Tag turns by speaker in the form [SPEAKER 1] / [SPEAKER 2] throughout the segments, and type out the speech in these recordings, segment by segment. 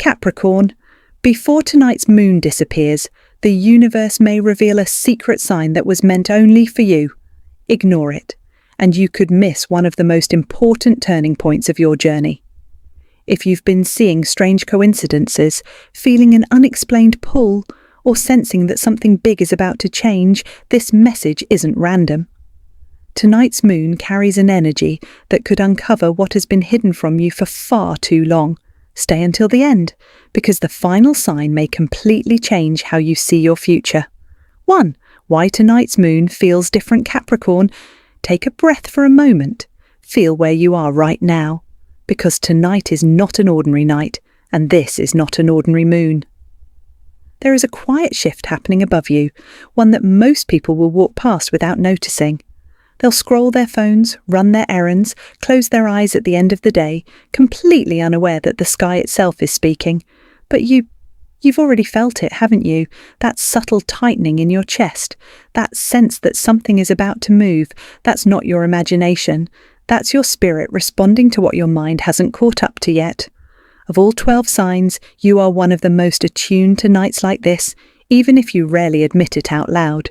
[SPEAKER 1] Capricorn, before tonight's moon disappears, the universe may reveal a secret sign that was meant only for you. Ignore it, and you could miss one of the most important turning points of your journey. If you've been seeing strange coincidences, feeling an unexplained pull, or sensing that something big is about to change, this message isn't random. Tonight's moon carries an energy that could uncover what has been hidden from you for far too long. Stay until the end, because the final sign may completely change how you see your future. 1. Why tonight's moon feels different, Capricorn. Take a breath for a moment. Feel where you are right now, because tonight is not an ordinary night, and this is not an ordinary moon. There is a quiet shift happening above you, one that most people will walk past without noticing. They'll scroll their phones, run their errands, close their eyes at the end of the day, completely unaware that the sky itself is speaking. But you've already felt it, haven't you? That subtle tightening in your chest, that sense that something is about to move. That's not your imagination. That's your spirit responding to what your mind hasn't caught up to yet. Of all 12 signs, you are one of the most attuned to nights like this, even if you rarely admit it out loud.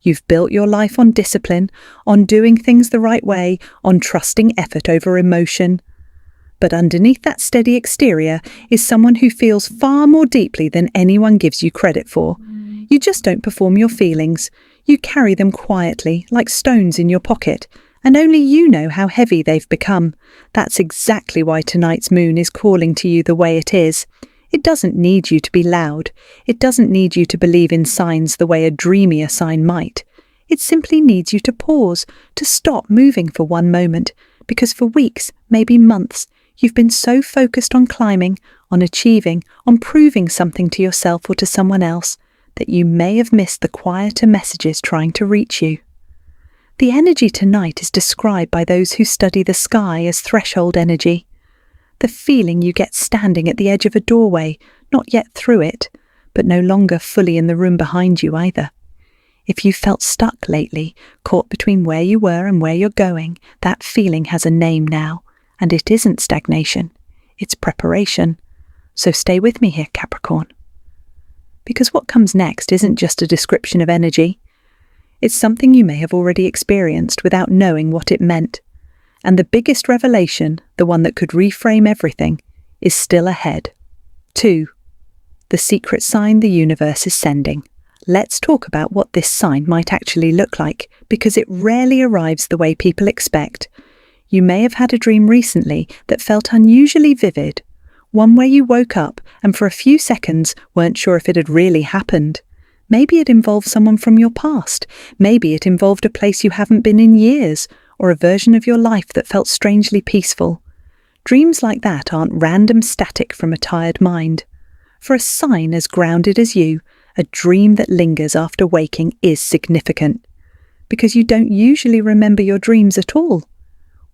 [SPEAKER 1] You've built your life on discipline, on doing things the right way, on trusting effort over emotion. But underneath that steady exterior is someone who feels far more deeply than anyone gives you credit for. You just don't perform your feelings. You carry them quietly, like stones in your pocket, and only you know how heavy they've become. That's exactly why tonight's moon is calling to you the way it is. It doesn't need you to be loud. It doesn't need you to believe in signs the way a dreamier sign might. It simply needs you to pause, to stop moving for one moment, because for weeks, maybe months, you've been so focused on climbing, on achieving, on proving something to yourself or to someone else, that you may have missed the quieter messages trying to reach you. The energy tonight is described by those who study the sky as threshold energy. The feeling you get standing at the edge of a doorway, not yet through it, but no longer fully in the room behind you either. If you felt stuck lately, caught between where you were and where you're going, that feeling has a name now, and it isn't stagnation, it's preparation. So stay with me here, Capricorn. Because what comes next isn't just a description of energy. It's something you may have already experienced without knowing what it meant. And the biggest revelation, the one that could reframe everything, is still ahead. 2. The secret sign the universe is sending. Let's talk about what this sign might actually look like, because it rarely arrives the way people expect. You may have had a dream recently that felt unusually vivid, one where you woke up and for a few seconds weren't sure if it had really happened. Maybe it involved someone from your past. Maybe it involved a place you haven't been in years, or a version of your life that felt strangely peaceful. Dreams like that aren't random static from a tired mind. For a sign as grounded as you, a dream that lingers after waking is significant, because you don't usually remember your dreams at all.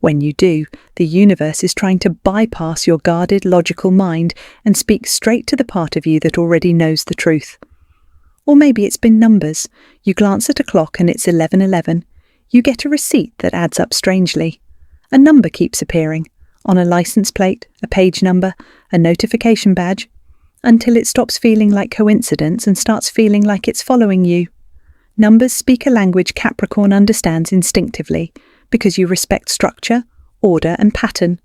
[SPEAKER 1] When you do, the universe is trying to bypass your guarded, logical mind and speak straight to the part of you that already knows the truth. Or maybe it's been numbers. You glance at a clock and it's 11:11. You get a receipt that adds up strangely. A number keeps appearing, on a license plate, a page number, a notification badge, until it stops feeling like coincidence and starts feeling like it's following you. Numbers speak a language Capricorn understands instinctively, because you respect structure, order, and pattern.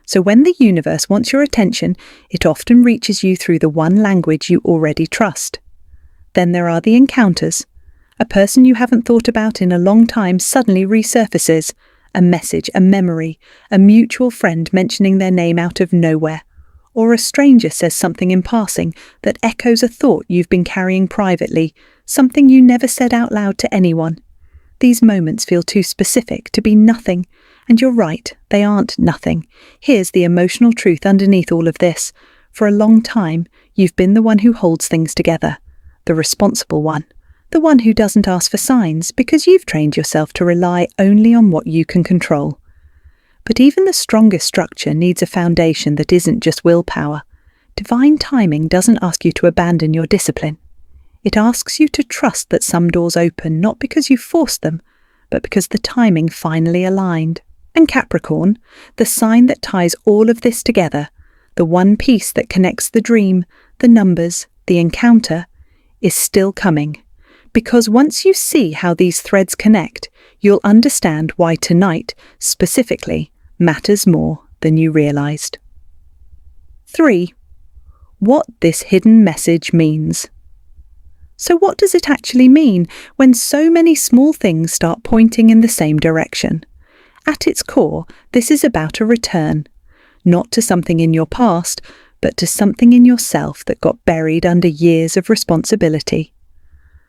[SPEAKER 1] So when the universe wants your attention, it often reaches you through the one language you already trust. Then there are the encounters. A person you haven't thought about in a long time suddenly resurfaces. A message, a memory, a mutual friend mentioning their name out of nowhere. Or a stranger says something in passing that echoes a thought you've been carrying privately, something you never said out loud to anyone. These moments feel too specific to be nothing, and you're right, they aren't nothing. Here's the emotional truth underneath all of this. For a long time, you've been the one who holds things together, the responsible one. The one who doesn't ask for signs because you've trained yourself to rely only on what you can control. But even the strongest structure needs a foundation that isn't just willpower. Divine timing doesn't ask you to abandon your discipline. It asks you to trust that some doors open not because you forced them, but because the timing finally aligned. And Capricorn, the sign that ties all of this together, the one piece that connects the dream, the numbers, the encounter, is still coming. Because once you see how these threads connect, you'll understand why tonight, specifically, matters more than you realized. 3. What this hidden message means. So what does it actually mean when so many small things start pointing in the same direction? At its core, this is about a return, not to something in your past, but to something in yourself that got buried under years of responsibility.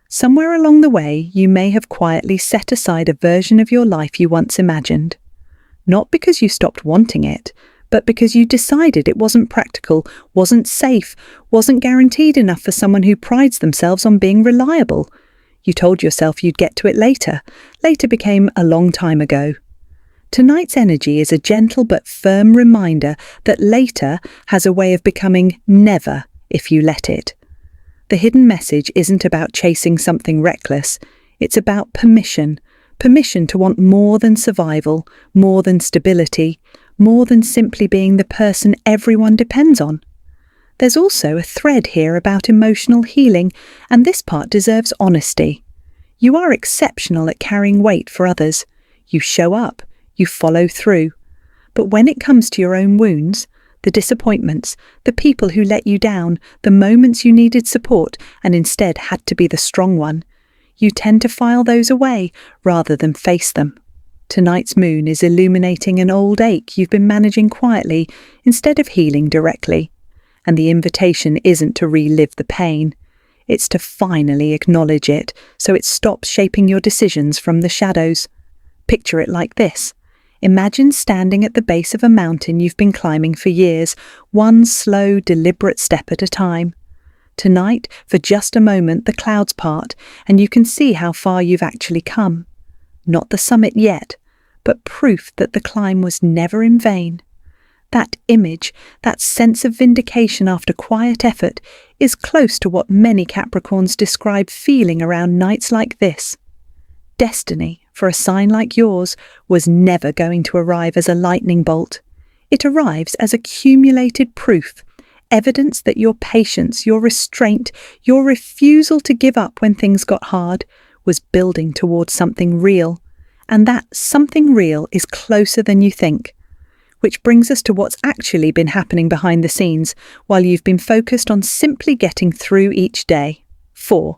[SPEAKER 1] Somewhere along the way, you may have quietly set aside a version of your life you once imagined. Not because you stopped wanting it, but because you decided it wasn't practical, wasn't safe, wasn't guaranteed enough for someone who prides themselves on being reliable. You told yourself you'd get to it later. Later became a long time ago. Tonight's energy is a gentle but firm reminder that later has a way of becoming never if you let it. The hidden message isn't about chasing something reckless. It's about permission. Permission to want more than survival, more than stability, more than simply being the person everyone depends on. There's also a thread here about emotional healing, and this part deserves honesty. You are exceptional at carrying weight for others. You show up. You follow through. But when it comes to your own wounds, the disappointments, the people who let you down, the moments you needed support and instead had to be the strong one, you tend to file those away rather than face them. Tonight's moon is illuminating an old ache you've been managing quietly instead of healing directly. And the invitation isn't to relive the pain. It's to finally acknowledge it so it stops shaping your decisions from the shadows. Picture it like this. Imagine standing at the base of a mountain you've been climbing for years, one slow, deliberate step at a time. Tonight, for just a moment, the clouds part, and you can see how far you've actually come. Not the summit yet, but proof that the climb was never in vain. That image, that sense of vindication after quiet effort, is close to what many Capricorns describe feeling around nights like this. Destiny, for a sign like yours, was never going to arrive as a lightning bolt. It arrives as accumulated proof, evidence that your patience, your restraint, your refusal to give up when things got hard was building towards something real. And that something real is closer than you think. Which brings us to what's actually been happening behind the scenes while you've been focused on simply getting through each day. 4.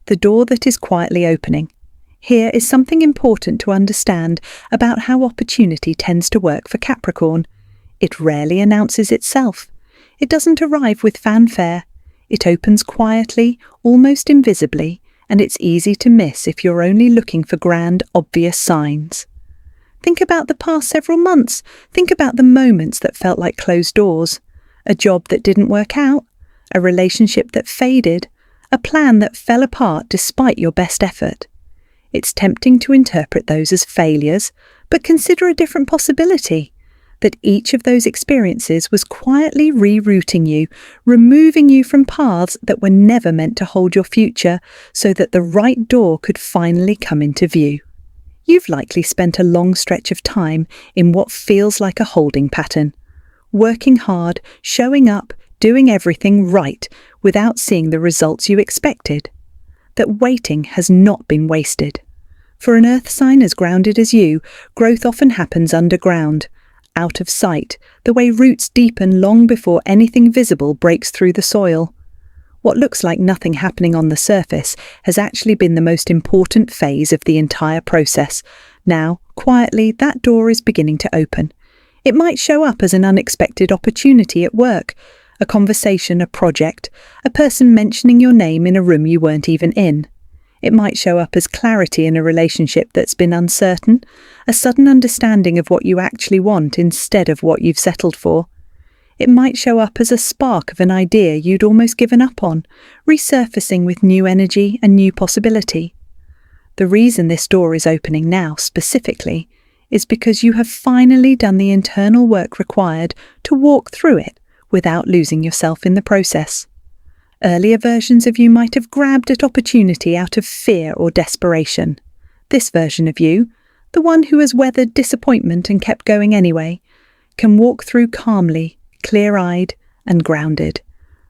[SPEAKER 1] The door that is quietly opening. Here is something important to understand about how opportunity tends to work for Capricorn. It rarely announces itself. It doesn't arrive with fanfare. It opens quietly, almost invisibly, and it's easy to miss if you're only looking for grand, obvious signs. Think about the past several months. Think about the moments that felt like closed doors. A job that didn't work out. A relationship that faded. A plan that fell apart despite your best effort. It's tempting to interpret those as failures, but consider a different possibility. That each of those experiences was quietly rerouting you, removing you from paths that were never meant to hold your future, so that the right door could finally come into view. You've likely spent a long stretch of time in what feels like a holding pattern. Working hard, showing up, doing everything right, without seeing the results you expected. That waiting has not been wasted. For an earth sign as grounded as you, growth often happens underground, out of sight, the way roots deepen long before anything visible breaks through the soil. What looks like nothing happening on the surface has actually been the most important phase of the entire process. Now, quietly, that door is beginning to open. It might show up as an unexpected opportunity at work, a conversation, a project, a person mentioning your name in a room you weren't even in. It might show up as clarity in a relationship that's been uncertain, a sudden understanding of what you actually want instead of what you've settled for. It might show up as a spark of an idea you'd almost given up on, resurfacing with new energy and new possibility. The reason this door is opening now, specifically, is because you have finally done the internal work required to walk through it without losing yourself in the process. Earlier versions of you might have grabbed at opportunity out of fear or desperation. This version of you, the one who has weathered disappointment and kept going anyway, can walk through calmly, clear-eyed, and grounded.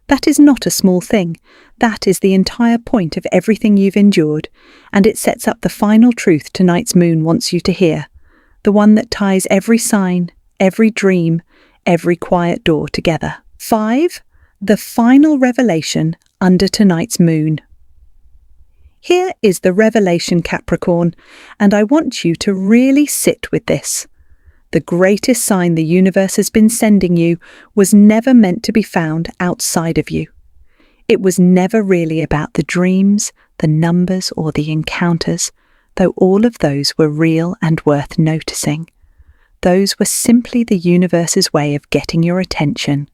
[SPEAKER 1] That is not a small thing. That is the entire point of everything you've endured, and it sets up the final truth tonight's moon wants you to hear, the one that ties every sign, every dream, every quiet door together. 5. The final revelation under tonight's moon. Here is the revelation, Capricorn, and I want you to really sit with this. The greatest sign the universe has been sending you was never meant to be found outside of you. It was never really about the dreams, the numbers, or the encounters, though all of those were real and worth noticing. Those were simply the universe's way of getting your attention,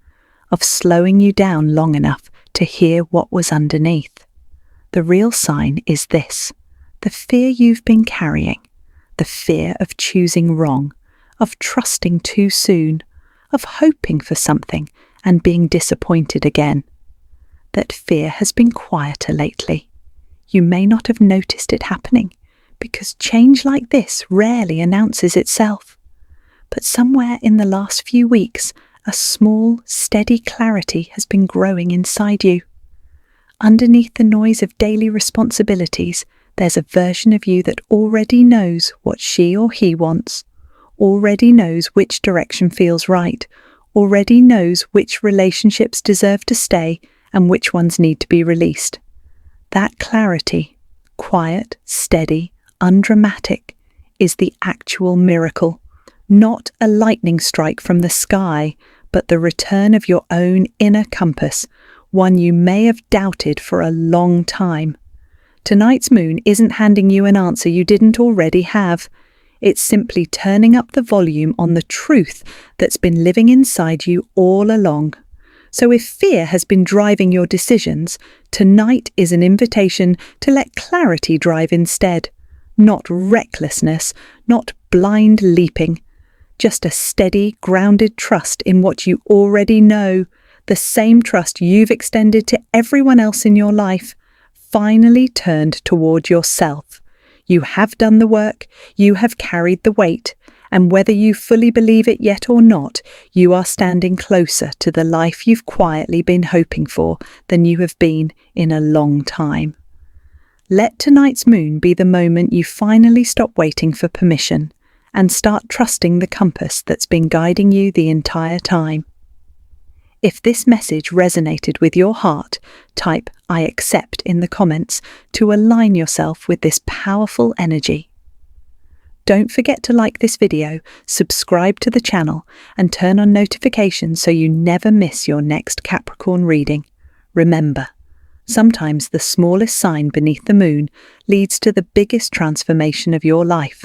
[SPEAKER 1] of slowing you down long enough to hear what was underneath. The real sign is this: the fear you've been carrying, the fear of choosing wrong, of trusting too soon, of hoping for something and being disappointed again. That fear has been quieter lately. You may not have noticed it happening, because change like this rarely announces itself. But somewhere in the last few weeks, a small, steady clarity has been growing inside you. Underneath the noise of daily responsibilities, there's a version of you that already knows what she or he wants, already knows which direction feels right, already knows which relationships deserve to stay and which ones need to be released. That clarity, quiet, steady, undramatic, is the actual miracle. Not a lightning strike from the sky, but the return of your own inner compass, one you may have doubted for a long time. Tonight's moon isn't handing you an answer you didn't already have. It's simply turning up the volume on the truth that's been living inside you all along. So if fear has been driving your decisions, tonight is an invitation to let clarity drive instead. Not recklessness, not blind leaping. Just a steady, grounded trust in what you already know, the same trust you've extended to everyone else in your life, finally turned toward yourself. You have done the work, you have carried the weight, and whether you fully believe it yet or not, you are standing closer to the life you've quietly been hoping for than you have been in a long time. Let tonight's moon be the moment you finally stop waiting for permission and start trusting the compass that's been guiding you the entire time. If this message resonated with your heart, type "I accept" in the comments to align yourself with this powerful energy. Don't forget to like this video, subscribe to the channel, and turn on notifications so you never miss your next Capricorn reading. Remember, sometimes the smallest sign beneath the moon leads to the biggest transformation of your life.